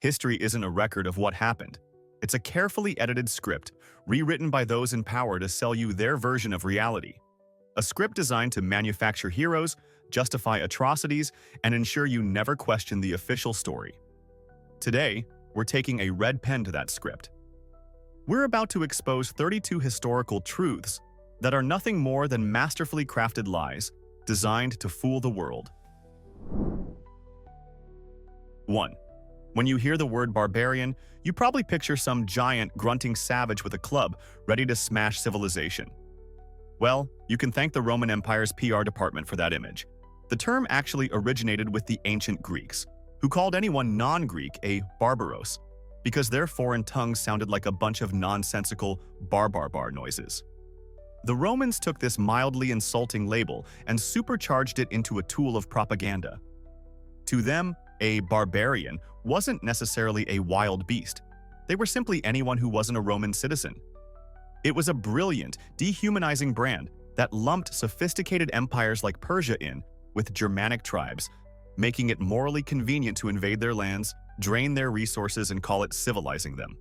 History isn't a record of what happened. It's a carefully edited script, rewritten by those in power to sell you their version of reality. A script designed to manufacture heroes, justify atrocities, and ensure you never question the official story. Today, we're taking a red pen to that script. We're about to expose 32 historical truths that are nothing more than masterfully crafted lies designed to fool the world. 1. When you hear the word barbarian, you probably picture some giant, grunting savage with a club ready to smash civilization. Well, you can thank the Roman Empire's PR department for that image. The term actually originated with the ancient Greeks, who called anyone non-Greek a barbaros, because their foreign tongues sounded like a bunch of nonsensical bar noises. The Romans took this mildly insulting label and supercharged it into a tool of propaganda. To them, a barbarian wasn't necessarily a wild beast. They were simply anyone who wasn't a Roman citizen. It was a brilliant, dehumanizing brand that lumped sophisticated empires like Persia in with Germanic tribes, making it morally convenient to invade their lands, drain their resources, and call it civilizing them.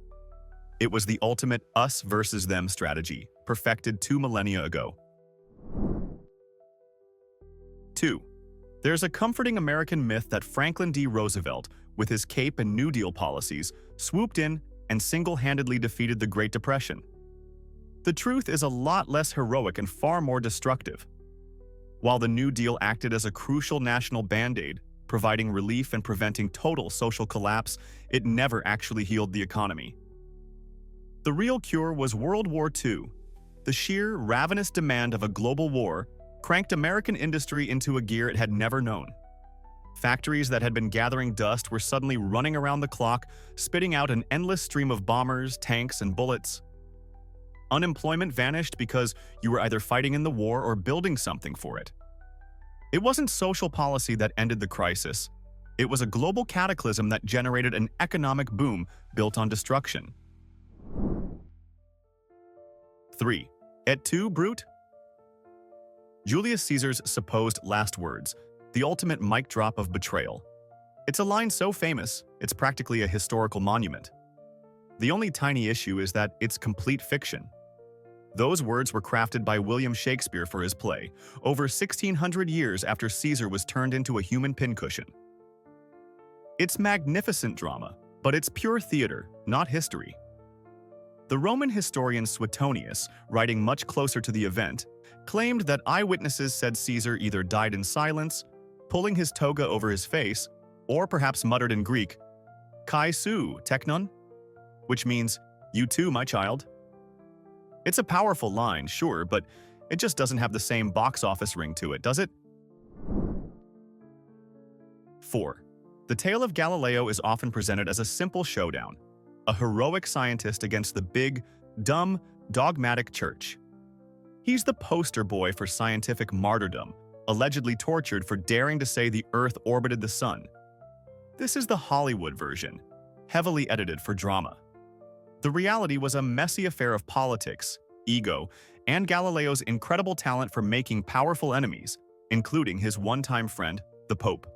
It was the ultimate us versus them strategy, perfected 2 millennia ago. 2. There's a comforting American myth that Franklin D. Roosevelt, with his Cape and New Deal policies, swooped in and single-handedly defeated the Great Depression. The truth is a lot less heroic and far more destructive. While the New Deal acted as a crucial national band-aid, providing relief and preventing total social collapse, it never actually healed the economy. The real cure was World War II. The sheer, ravenous demand of a global war cranked American industry into a gear it had never known. Factories that had been gathering dust were suddenly running around the clock, spitting out an endless stream of bombers, tanks, and bullets. Unemployment vanished because you were either fighting in the war or building something for it. It wasn't social policy that ended the crisis. It was a global cataclysm that generated an economic boom built on destruction. 3. Et tu, brute? Julius Caesar's supposed last words, the ultimate mic drop of betrayal. It's a line so famous, it's practically a historical monument. The only tiny issue is that it's complete fiction. Those words were crafted by William Shakespeare for his play, over 1,600 years after Caesar was turned into a human pincushion. It's magnificent drama, but it's pure theater, not history. The Roman historian Suetonius, writing much closer to the event, claimed that eyewitnesses said Caesar either died in silence, pulling his toga over his face, or perhaps muttered in Greek, "Kai su, teknon," which means, "You too, my child." It's a powerful line, sure, but it just doesn't have the same box office ring to it, does it? 4. The tale of Galileo is often presented as a simple showdown, a heroic scientist against the big, dumb, dogmatic church. He's the poster boy for scientific martyrdom, allegedly tortured for daring to say the Earth orbited the sun. This is the Hollywood version, heavily edited for drama. The reality was a messy affair of politics, ego, and Galileo's incredible talent for making powerful enemies, including his one-time friend, the Pope.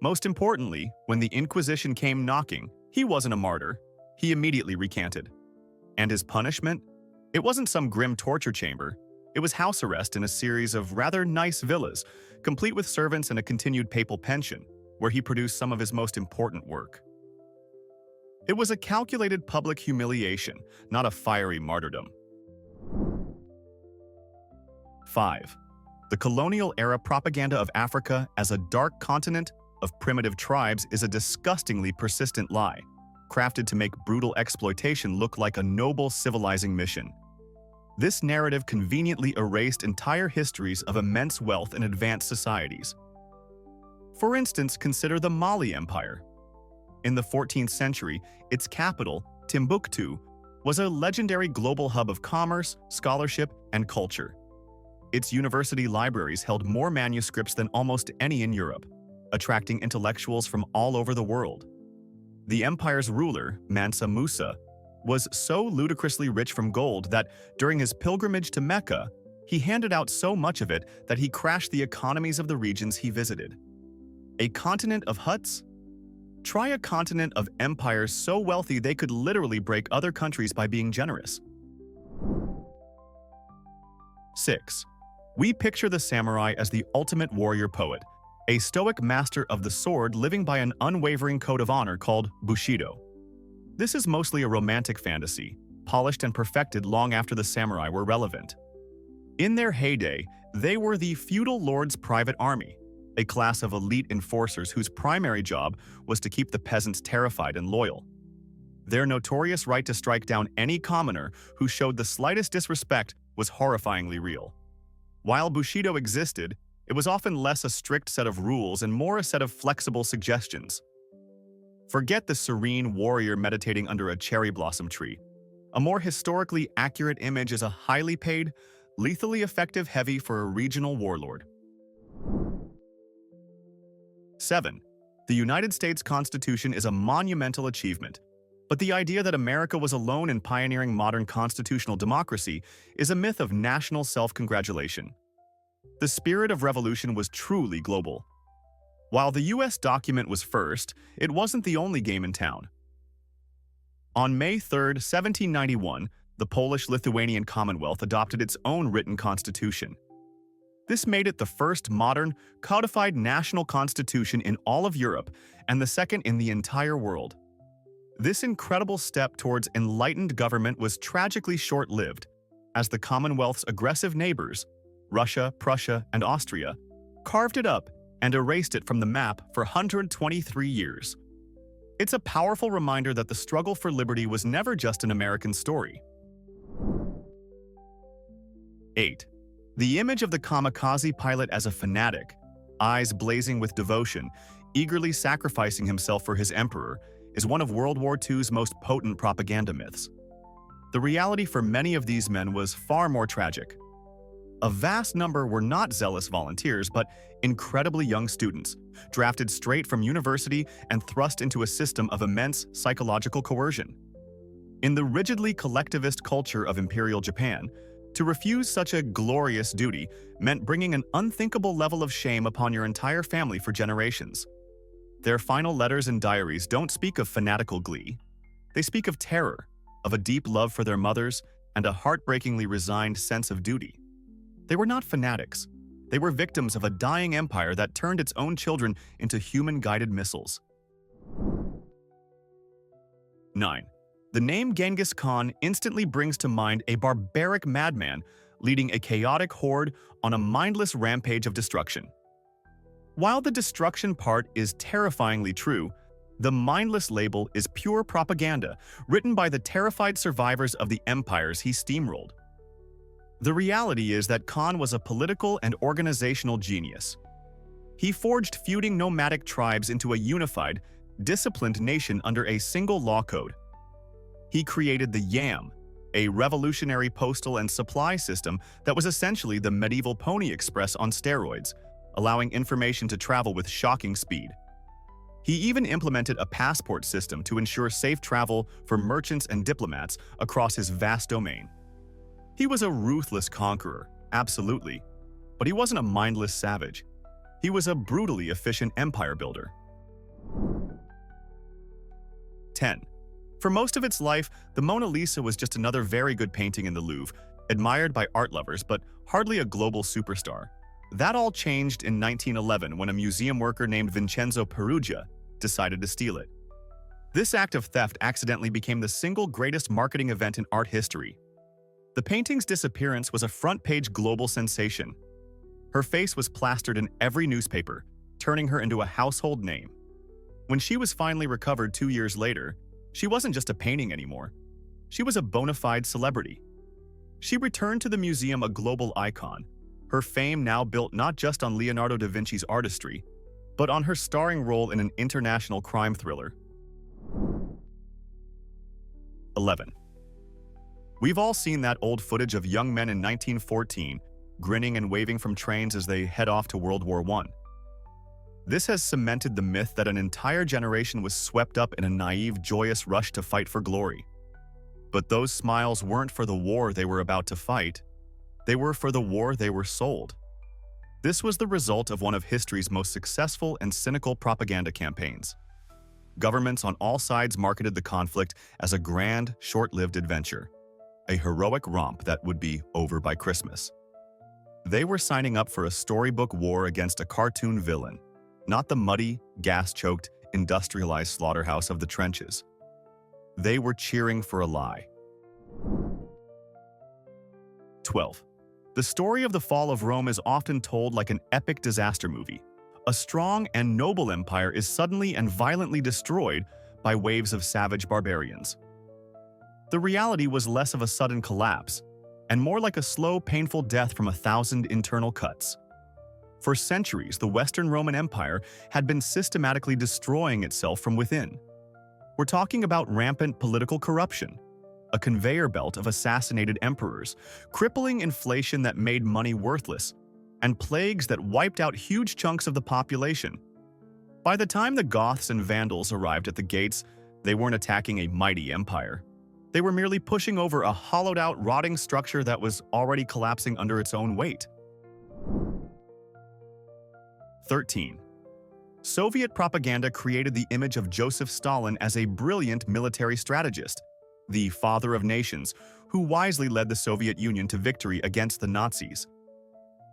Most importantly, when the Inquisition came knocking, he wasn't a martyr. He immediately recanted. And his punishment? It wasn't some grim torture chamber. It was house arrest in a series of rather nice villas, complete with servants and a continued papal pension, where he produced some of his most important work. It was a calculated public humiliation, not a fiery martyrdom. 5. The colonial-era propaganda of Africa as a dark continent of primitive tribes is a disgustingly persistent lie, crafted to make brutal exploitation look like a noble civilizing mission. This narrative conveniently erased entire histories of immense wealth and advanced societies. For instance, consider the Mali Empire. In the 14th century, its capital, Timbuktu, was a legendary global hub of commerce, scholarship, and culture. Its university libraries held more manuscripts than almost any in Europe, attracting intellectuals from all over the world. The empire's ruler, Mansa Musa, was so ludicrously rich from gold that during his pilgrimage to Mecca, he handed out so much of it that he crashed the economies of the regions he visited. A continent of huts? Try a continent of empires so wealthy they could literally break other countries by being generous. 6. We picture the samurai as the ultimate warrior poet, a stoic master of the sword living by an unwavering code of honor called Bushido. This is mostly a romantic fantasy, polished and perfected long after the samurai were relevant. In their heyday, they were the feudal lord's private army, a class of elite enforcers whose primary job was to keep the peasants terrified and loyal. Their notorious right to strike down any commoner who showed the slightest disrespect was horrifyingly real. While Bushido existed, it was often less a strict set of rules and more a set of flexible suggestions. Forget the serene warrior meditating under a cherry blossom tree. A more historically accurate image is a highly paid, lethally effective heavy for a regional warlord. 7. The United States Constitution is a monumental achievement, but the idea that America was alone in pioneering modern constitutional democracy is a myth of national self-congratulation. The spirit of revolution was truly global. While the U.S. document was first, it wasn't the only game in town. On May 3, 1791, the Polish-Lithuanian Commonwealth adopted its own written constitution. This made it the first modern, codified national constitution in all of Europe and the second in the entire world. This incredible step towards enlightened government was tragically short-lived, as the Commonwealth's aggressive neighbors, Russia, Prussia, and Austria, carved it up and erased it from the map for 123 years. It's a powerful reminder that the struggle for liberty was never just an American story. 8. The image of the kamikaze pilot as a fanatic, eyes blazing with devotion, eagerly sacrificing himself for his emperor, is one of World War II's most potent propaganda myths. The reality for many of these men was far more tragic. A vast number were not zealous volunteers, but incredibly young students, drafted straight from university and thrust into a system of immense psychological coercion. In the rigidly collectivist culture of Imperial Japan, to refuse such a glorious duty meant bringing an unthinkable level of shame upon your entire family for generations. Their final letters and diaries don't speak of fanatical glee. They speak of terror, of a deep love for their mothers, and a heartbreakingly resigned sense of duty. They were not fanatics. They were victims of a dying empire that turned its own children into human-guided missiles. 9. The name Genghis Khan instantly brings to mind a barbaric madman leading a chaotic horde on a mindless rampage of destruction. While the destruction part is terrifyingly true, the mindless label is pure propaganda written by the terrified survivors of the empires he steamrolled. The reality is that Khan was a political and organizational genius. He forged feuding nomadic tribes into a unified, disciplined nation under a single law code. He created the Yam, a revolutionary postal and supply system that was essentially the medieval Pony Express on steroids, allowing information to travel with shocking speed. He even implemented a passport system to ensure safe travel for merchants and diplomats across his vast domain. He was a ruthless conqueror, absolutely, but he wasn't a mindless savage. He was a brutally efficient empire builder. 10. For most of its life, the Mona Lisa was just another very good painting in the Louvre, admired by art lovers but hardly a global superstar. That all changed in 1911 when a museum worker named Vincenzo Peruggia decided to steal it. This act of theft accidentally became the single greatest marketing event in art history. The painting's disappearance was a front-page global sensation. Her face was plastered in every newspaper, turning her into a household name. When she was finally recovered 2 years later, she wasn't just a painting anymore. She was a bona fide celebrity. She returned to the museum a global icon, her fame now built not just on Leonardo da Vinci's artistry, but on her starring role in an international crime thriller. 11. We've all seen that old footage of young men in 1914, grinning and waving from trains as they head off to World War I. This has cemented the myth that an entire generation was swept up in a naive, joyous rush to fight for glory. But those smiles weren't for the war they were about to fight. They were for the war they were sold. This was the result of one of history's most successful and cynical propaganda campaigns. Governments on all sides marketed the conflict as a grand, short-lived adventure, a heroic romp that would be over by Christmas. They were signing up for a storybook war against a cartoon villain, not the muddy, gas-choked, industrialized slaughterhouse of the trenches. They were cheering for a lie. 12. The story of the fall of Rome is often told like an epic disaster movie. A strong and noble empire is suddenly and violently destroyed by waves of savage barbarians. The reality was less of a sudden collapse, and more like a slow, painful death from 1,000 internal cuts. For centuries, the Western Roman Empire had been systematically destroying itself from within. We're talking about rampant political corruption, a conveyor belt of assassinated emperors, crippling inflation that made money worthless, and plagues that wiped out huge chunks of the population. By the time the Goths and Vandals arrived at the gates, they weren't attacking a mighty empire. They were merely pushing over a hollowed-out, rotting structure that was already collapsing under its own weight. 13. Soviet propaganda created the image of Joseph Stalin as a brilliant military strategist, the father of nations, who wisely led the Soviet Union to victory against the Nazis.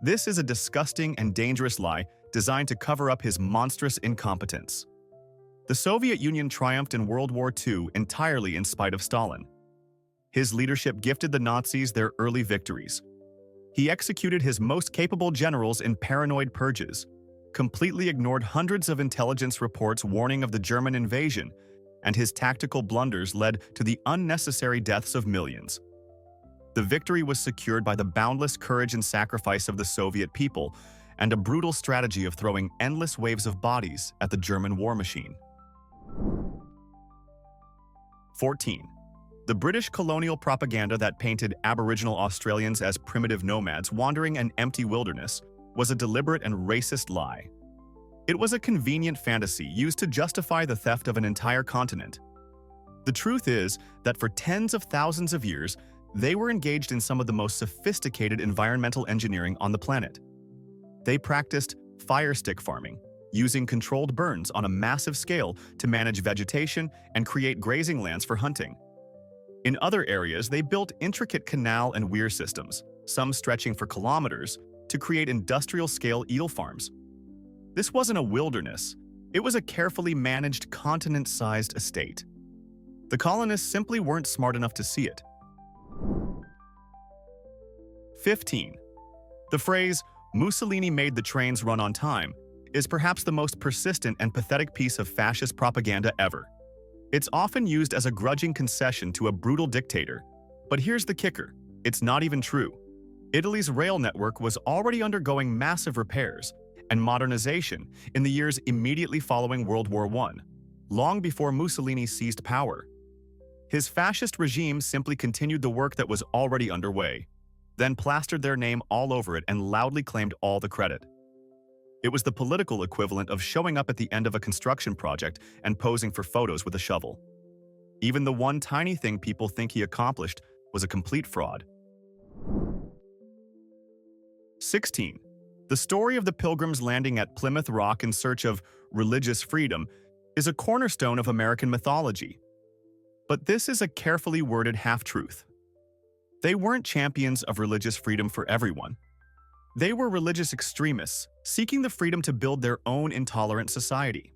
This is a disgusting and dangerous lie designed to cover up his monstrous incompetence. The Soviet Union triumphed in World War II entirely in spite of Stalin. His leadership gifted the Nazis their early victories. He executed his most capable generals in paranoid purges, completely ignored hundreds of intelligence reports warning of the German invasion, and his tactical blunders led to the unnecessary deaths of millions. The victory was secured by the boundless courage and sacrifice of the Soviet people and a brutal strategy of throwing endless waves of bodies at the German war machine. 14. The British colonial propaganda that painted Aboriginal Australians as primitive nomads wandering an empty wilderness was a deliberate and racist lie. It was a convenient fantasy used to justify the theft of an entire continent. The truth is that for tens of thousands of years, they were engaged in some of the most sophisticated environmental engineering on the planet. They practiced fire stick farming, using controlled burns on a massive scale to manage vegetation and create grazing lands for hunting. In other areas, they built intricate canal and weir systems, some stretching for kilometers, to create industrial-scale eel farms. This wasn't a wilderness. It was a carefully managed continent-sized estate. The colonists simply weren't smart enough to see it. 15. The phrase, "Mussolini made the trains run on time," is perhaps the most persistent and pathetic piece of fascist propaganda ever. It's often used as a grudging concession to a brutal dictator. But here's the kicker. It's not even true. Italy's rail network was already undergoing massive repairs and modernization in the years immediately following World War I, long before Mussolini seized power. His fascist regime simply continued the work that was already underway, then plastered their name all over it and loudly claimed all the credit. It was the political equivalent of showing up at the end of a construction project and posing for photos with a shovel. Even the one tiny thing people think he accomplished was a complete fraud. 16. The story of the Pilgrims landing at Plymouth Rock in search of religious freedom is a cornerstone of American mythology. But this is a carefully worded half-truth. They weren't champions of religious freedom for everyone. They were religious extremists, seeking the freedom to build their own intolerant society.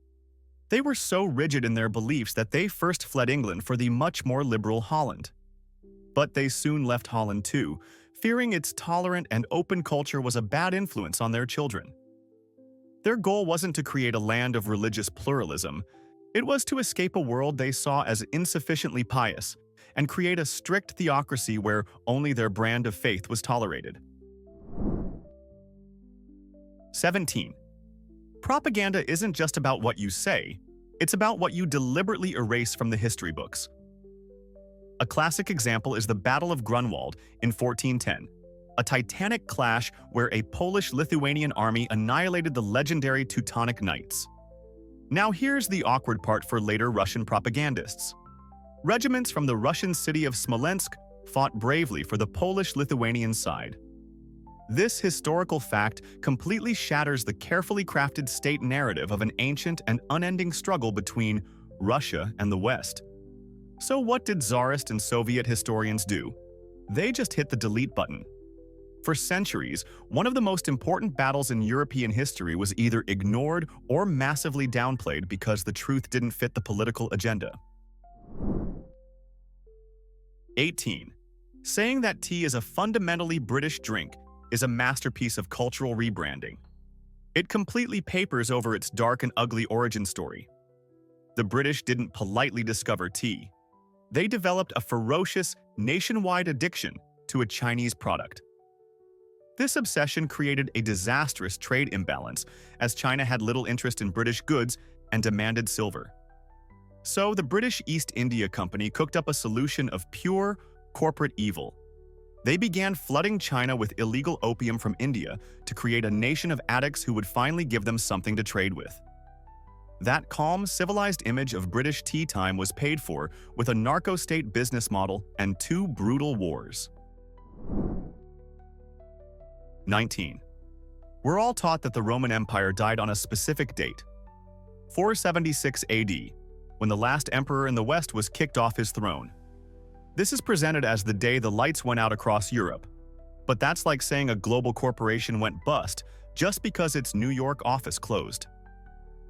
They were so rigid in their beliefs that they first fled England for the much more liberal Holland. But they soon left Holland too, fearing its tolerant and open culture was a bad influence on their children. Their goal wasn't to create a land of religious pluralism. It was to escape a world they saw as insufficiently pious and create a strict theocracy where only their brand of faith was tolerated. 17. Propaganda isn't just about what you say, it's about what you deliberately erase from the history books. A classic example is the Battle of Grunwald in 1410, a titanic clash where a Polish-Lithuanian army annihilated the legendary Teutonic Knights. Now here's the awkward part for later Russian propagandists. Regiments from the Russian city of Smolensk fought bravely for the Polish-Lithuanian side. This historical fact completely shatters the carefully crafted state narrative of an ancient and unending struggle between Russia, and the West. So what did Tsarist and Soviet historians do? They just hit the delete button. For centuries, one of the most important battles in European history was either ignored or massively downplayed because the truth didn't fit the political agenda. 18. Saying that tea is a fundamentally British drink is a masterpiece of cultural rebranding. It completely papers over its dark and ugly origin story. The British didn't politely discover tea. They developed a ferocious, nationwide addiction to a Chinese product. This obsession created a disastrous trade imbalance, as China had little interest in British goods and demanded silver. So the British East India Company cooked up a solution of pure, corporate evil. They began flooding China with illegal opium from India to create a nation of addicts who would finally give them something to trade with. That calm, civilized image of British tea time was paid for with a narco-state business model and 2 brutal wars. 19. We're all taught that the Roman Empire died on a specific date, 476 AD, when the last emperor in the West was kicked off his throne. This is presented as the day the lights went out across Europe, but that's like saying a global corporation went bust just because its New York office closed.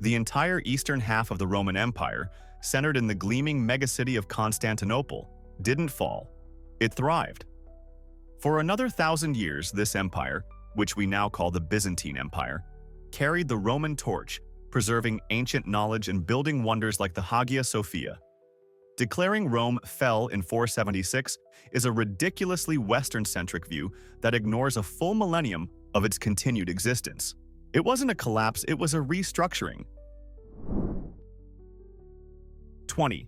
The entire eastern half of the Roman Empire, centered in the gleaming megacity of Constantinople, didn't fall. It thrived. For another 1,000 years, this empire, which we now call the Byzantine Empire, carried the Roman torch, preserving ancient knowledge and building wonders like the Hagia Sophia. Declaring Rome fell in 476 is a ridiculously Western-centric view that ignores a full millennium of its continued existence. It wasn't a collapse, it was a restructuring. 20.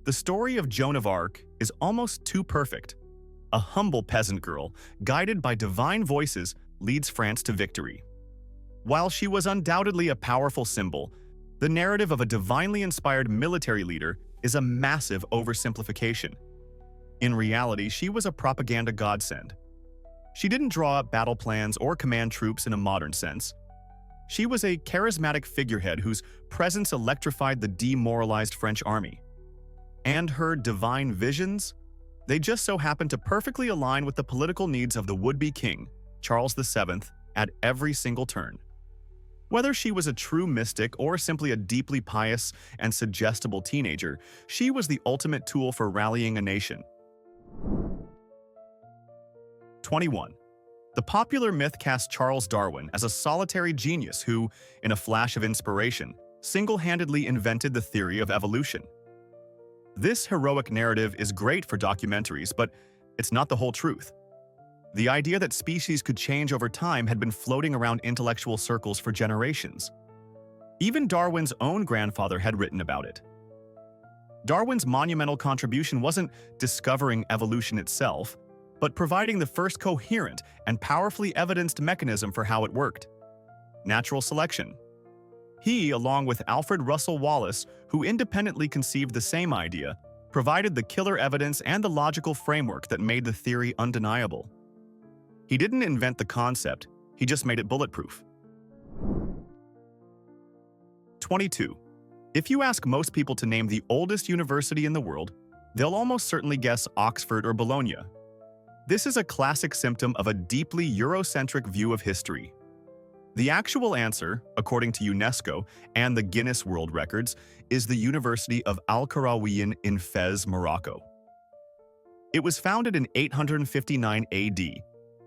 The story of Joan of Arc is almost too perfect. A humble peasant girl, guided by divine voices, leads France to victory. While she was undoubtedly a powerful symbol, the narrative of a divinely inspired military leader is a massive oversimplification. In reality, she was a propaganda godsend. She didn't draw up battle plans or command troops in a modern sense. She was a charismatic figurehead whose presence electrified the demoralized French army. And her divine visions? They just so happened to perfectly align with the political needs of the would-be king, Charles VII, at every single turn. Whether she was a true mystic or simply a deeply pious and suggestible teenager, she was the ultimate tool for rallying a nation. 21. The popular myth casts Charles Darwin as a solitary genius who, in a flash of inspiration, single-handedly invented the theory of evolution. This heroic narrative is great for documentaries, but it's not the whole truth. The idea that species could change over time had been floating around intellectual circles for generations. Even Darwin's own grandfather had written about it. Darwin's monumental contribution wasn't discovering evolution itself, but providing the first coherent and powerfully evidenced mechanism for how it worked: natural selection. He, along with Alfred Russel Wallace, who independently conceived the same idea, provided the killer evidence and the logical framework that made the theory undeniable. He didn't invent the concept, he just made it bulletproof. 22. If you ask most people to name the oldest university in the world, they'll almost certainly guess Oxford or Bologna. This is a classic symptom of a deeply Eurocentric view of history. The actual answer, according to UNESCO and the Guinness World Records, is the University of Al-Qarawiyyin in Fez, Morocco. It was founded in 859 AD,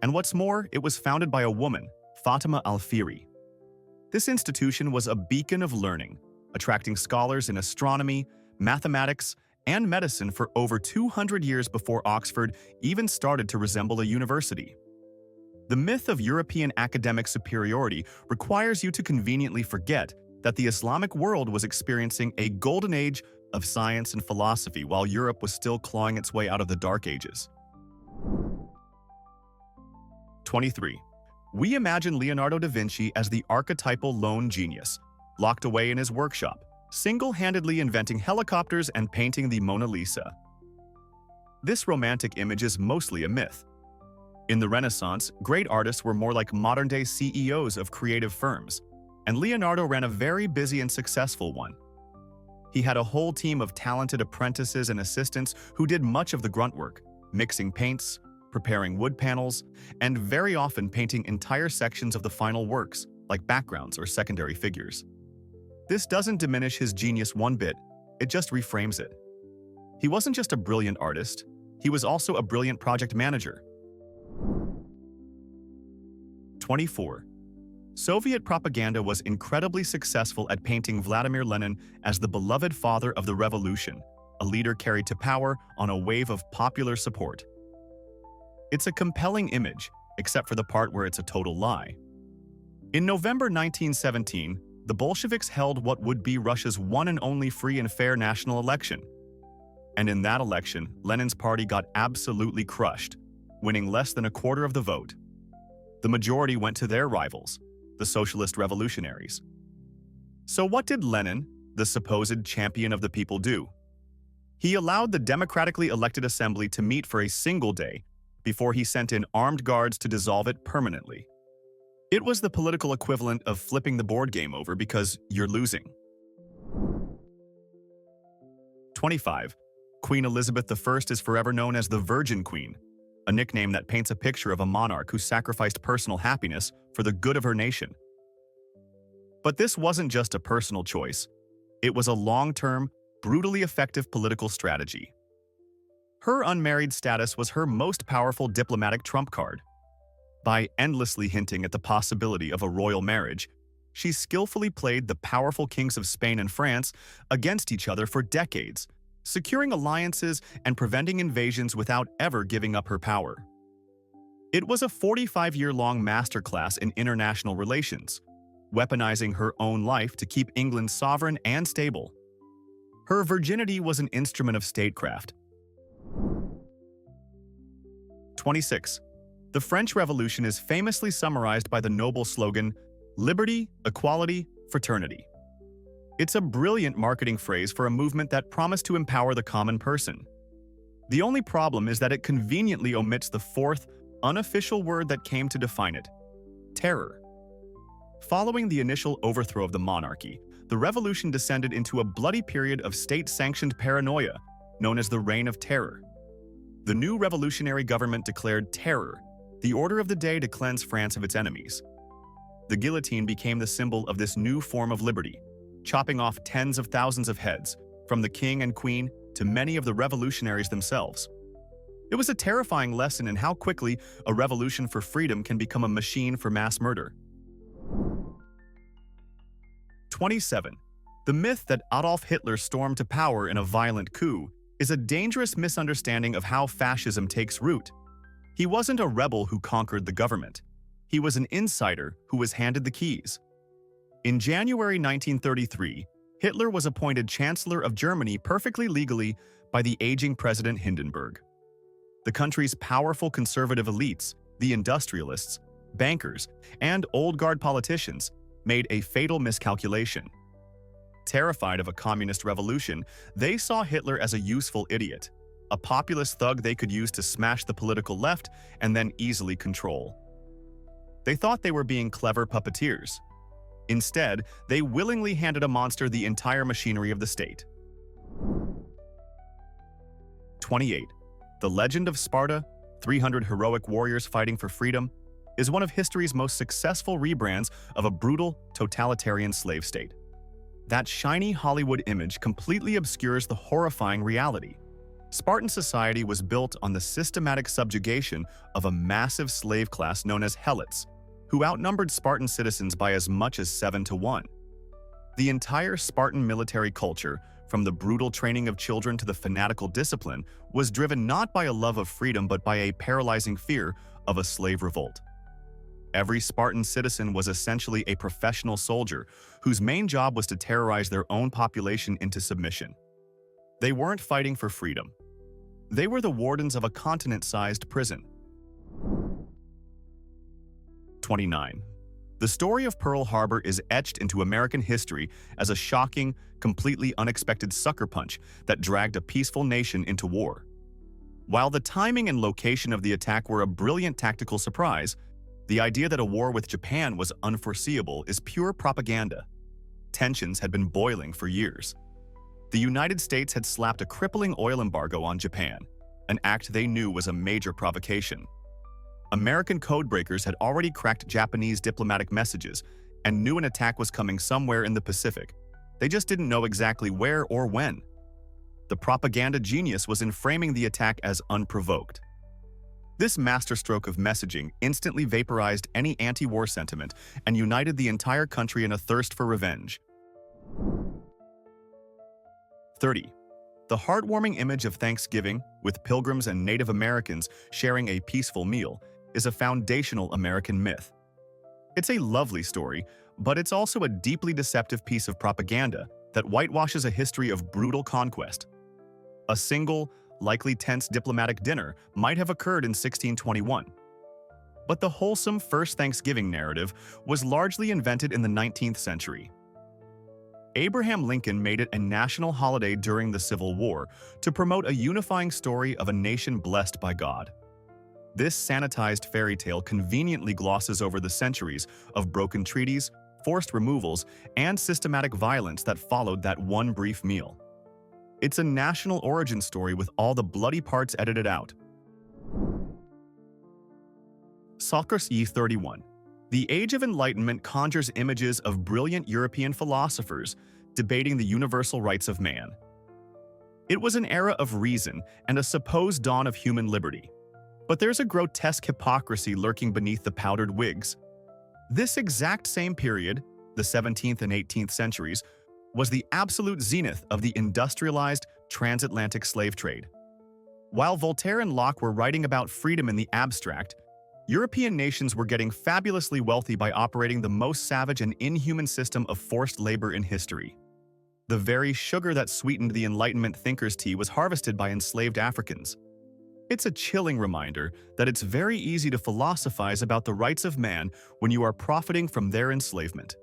and what's more, it was founded by a woman, Fatima al-Fihri. This institution was a beacon of learning, attracting scholars in astronomy, mathematics, and medicine for over 200 years before Oxford even started to resemble a university. The myth of European academic superiority requires you to conveniently forget that the Islamic world was experiencing a golden age of science and philosophy while Europe was still clawing its way out of the Dark Ages. 23. We imagine Leonardo da Vinci as the archetypal lone genius, locked away in his workshop, single-handedly inventing helicopters and painting the Mona Lisa. This romantic image is mostly a myth. In the Renaissance, great artists were more like modern-day CEOs of creative firms, and Leonardo ran a very busy and successful one. He had a whole team of talented apprentices and assistants who did much of the grunt work, mixing paints, preparing wood panels, and very often painting entire sections of the final works, like backgrounds or secondary figures. This doesn't diminish his genius one bit, it just reframes it. He wasn't just a brilliant artist, he was also a brilliant project manager. 24. Soviet propaganda was incredibly successful at painting Vladimir Lenin as the beloved father of the revolution, a leader carried to power on a wave of popular support. It's a compelling image, except for the part where it's a total lie. In November 1917, the Bolsheviks held what would be Russia's one and only free and fair national election. And in that election, Lenin's party got absolutely crushed, winning less than a quarter of the vote. The majority went to their rivals, the socialist revolutionaries. So what did Lenin, the supposed champion of the people, do? He allowed the democratically elected assembly to meet for a single day before he sent in armed guards to dissolve it permanently. It was the political equivalent of flipping the board game over because you're losing. 25. Queen Elizabeth I is forever known as the Virgin Queen, a nickname that paints a picture of a monarch who sacrificed personal happiness for the good of her nation. But this wasn't just a personal choice. It was a long-term, brutally effective political strategy. Her unmarried status was her most powerful diplomatic trump card. By endlessly hinting at the possibility of a royal marriage, she skillfully played the powerful kings of Spain and France against each other for decades, securing alliances and preventing invasions without ever giving up her power. It was a 45-year-long masterclass in international relations, weaponizing her own life to keep England sovereign and stable. Her virginity was an instrument of statecraft. 26. The French Revolution is famously summarized by the noble slogan, "Liberty, equality, fraternity." It's a brilliant marketing phrase for a movement that promised to empower the common person. The only problem is that it conveniently omits the fourth, unofficial word that came to define it: terror. Following the initial overthrow of the monarchy, the revolution descended into a bloody period of state-sanctioned paranoia, known as the Reign of Terror. The new revolutionary government declared terror, the order of the day to cleanse France of its enemies. The guillotine became the symbol of this new form of liberty, chopping off tens of thousands of heads, from the king and queen to many of the revolutionaries themselves. It was a terrifying lesson in how quickly a revolution for freedom can become a machine for mass murder. 27. The myth that Adolf Hitler stormed to power in a violent coup is a dangerous misunderstanding of how fascism takes root. He wasn't a rebel who conquered the government. He was an insider who was handed the keys. In January 1933, Hitler was appointed Chancellor of Germany perfectly legally by the aging President Hindenburg. The country's powerful conservative elites, the industrialists, bankers, and old guard politicians, made a fatal miscalculation. Terrified of a communist revolution, they saw Hitler as a useful idiot, a populist thug they could use to smash the political left and then easily control. They thought they were being clever puppeteers. Instead, they willingly handed a monster the entire machinery of the state. 28. The legend of Sparta, 300 heroic warriors fighting for freedom, is one of history's most successful rebrands of a brutal, totalitarian slave state. That shiny Hollywood image completely obscures the horrifying reality. Spartan society was built on the systematic subjugation of a massive slave class known as helots, who outnumbered Spartan citizens by as much as 7-1. The entire Spartan military culture, from the brutal training of children to the fanatical discipline, was driven not by a love of freedom but by a paralyzing fear of a slave revolt. Every Spartan citizen was essentially a professional soldier whose main job was to terrorize their own population into submission. They weren't fighting for freedom. They were the wardens of a continent-sized prison. 29. The story of Pearl Harbor is etched into American history as a shocking, completely unexpected sucker punch that dragged a peaceful nation into war. While the timing and location of the attack were a brilliant tactical surprise, the idea that a war with Japan was unforeseeable is pure propaganda. Tensions had been boiling for years. The United States had slapped a crippling oil embargo on Japan, an act they knew was a major provocation. American codebreakers had already cracked Japanese diplomatic messages and knew an attack was coming somewhere in the Pacific. They just didn't know exactly where or when. The propaganda genius was in framing the attack as unprovoked. This masterstroke of messaging instantly vaporized any anti-war sentiment and united the entire country in a thirst for revenge. 30. The heartwarming image of Thanksgiving, with Pilgrims and Native Americans sharing a peaceful meal, is a foundational American myth. It's a lovely story, but it's also a deeply deceptive piece of propaganda that whitewashes a history of brutal conquest. A single, likely tense diplomatic dinner might have occurred in 1621. But the wholesome first Thanksgiving narrative was largely invented in the 19th century. Abraham Lincoln made it a national holiday during the Civil War to promote a unifying story of a nation blessed by God. This sanitized fairy tale conveniently glosses over the centuries of broken treaties, forced removals, and systematic violence that followed that one brief meal. It's a national origin story with all the bloody parts edited out. Socrates 31. The Age of Enlightenment conjures images of brilliant European philosophers debating the universal rights of man. It was an era of reason and a supposed dawn of human liberty. But there's a grotesque hypocrisy lurking beneath the powdered wigs. This exact same period, the 17th and 18th centuries, was the absolute zenith of the industrialized transatlantic slave trade. While Voltaire and Locke were writing about freedom in the abstract, European nations were getting fabulously wealthy by operating the most savage and inhuman system of forced labor in history. The very sugar that sweetened the Enlightenment thinkers' tea was harvested by enslaved Africans. It's a chilling reminder that it's very easy to philosophize about the rights of man when you are profiting from their enslavement.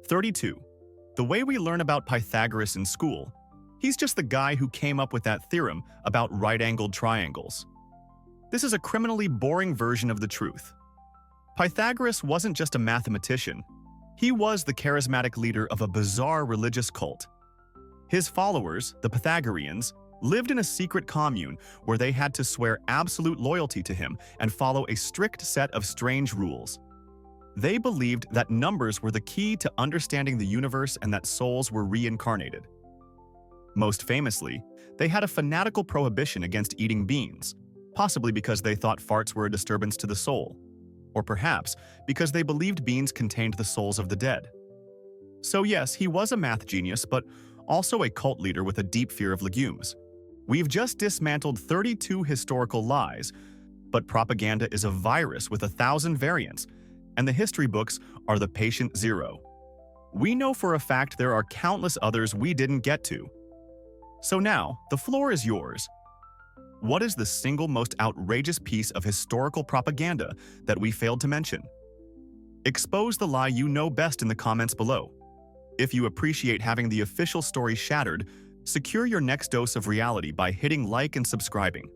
32. The way we learn about Pythagoras in school, he's just the guy who came up with that theorem about right-angled triangles. This is a criminally boring version of the truth. Pythagoras wasn't just a mathematician. He was the charismatic leader of a bizarre religious cult. His followers, the Pythagoreans, lived in a secret commune where they had to swear absolute loyalty to him and follow a strict set of strange rules. They believed that numbers were the key to understanding the universe and that souls were reincarnated. Most famously, they had a fanatical prohibition against eating beans, possibly because they thought farts were a disturbance to the soul, or perhaps because they believed beans contained the souls of the dead. So yes, he was a math genius, but also a cult leader with a deep fear of legumes. We've just dismantled 32 historical lies, but propaganda is a virus with 1,000 variants, and the history books are the patient zero. We know for a fact there are countless others we didn't get to. So now, the floor is yours. What is the single most outrageous piece of historical propaganda that we failed to mention? Expose the lie you know best in the comments below. If you appreciate having the official story shattered, secure your next dose of reality by hitting like and subscribing.